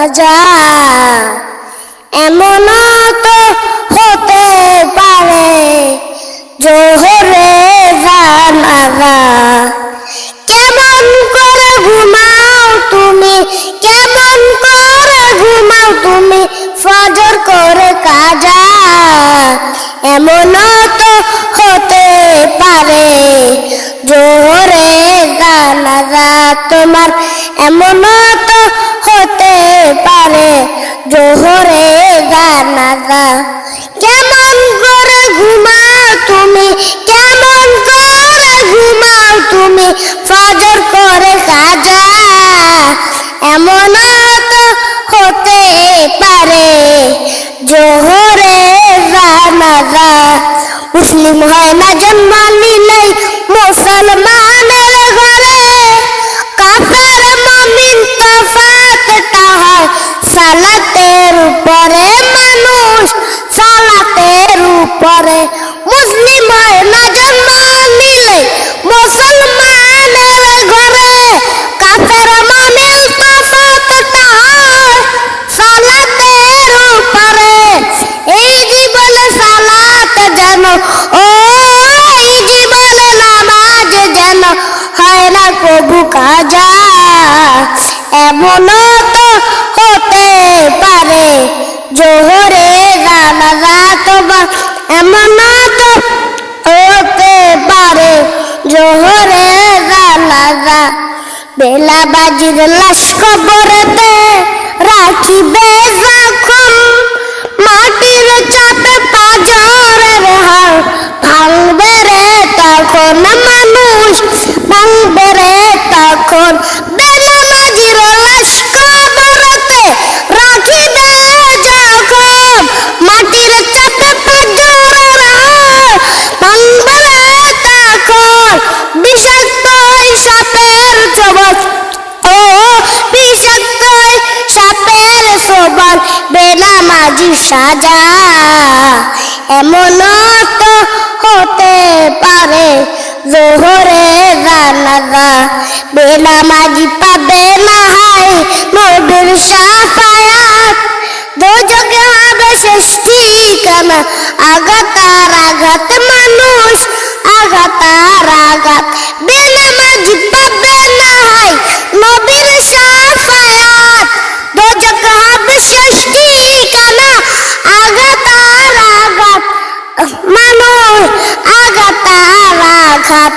কাজা এমন তো হতে পারে জোহরে জানাজা কেমন করে ঘুমাও তুমি কেমন করে ঘুমাও তুমি ফজর করে কাজা এমন তো হতে পারে জোহরে জানাজা তোমার এমন তো হতে পারে জোহরে জানাজা কেমন করে ঘুমাও তুমি কেমন করে ঘুমাও তুমি ফজর করে কাজা এমন তো হতে পারে জোহরে জানাজা মুসলিম হয় না জন্ম নিলেই মুসলমানের ঘরে কাফের মুমিন তফাতটা হয় সালাতের উপরে মানুষ সালাতের উপরে মুসলিম হয় না জন্ম নিলে মুসলমানের ঘরে কাফের মুমিন তফাতটা হয় সালাতের উপরে এই জীবনে সালাত যেন ও এই জীবনে নামাজ যেন হয় না প্রভু কাজা এমন তো হতে পারে জোহরে জানাজা তোমার এমন তো হতে পারে জোহরে জানাজা বেলা বাজির লাশ কবরেতে রাখিবে যখন মাটির চাপে পাঁজরের হাড় ভাঙবে রে তখন মানুষ ভাঙবে রে তখন বেলা বাজির লাশ কবরেতে রাখিবে যখন মাটির চাপে পাঁজরের হাড় ভাঙবে রে তখন বিষাক্ত সাপের ছোবল ও বিষাক্ত সাপের ছোবল বেনামাজি সাজা এমন তো হতে পারে জোহরে জানাজা বেনামাজি পাবে না হয় নবীর শাফায়াত দোজখে হবে শেষ ঠিকানা আঘাত আর আঘাত মানুষ আঘাত আর আঘাত বেনামাজি পাবে না হয় নবীর শাফায়াত দোজখে হবে শেষ ঠিকানা আঘাত আর আঘাত মানুষ আঘাত আর আঘাত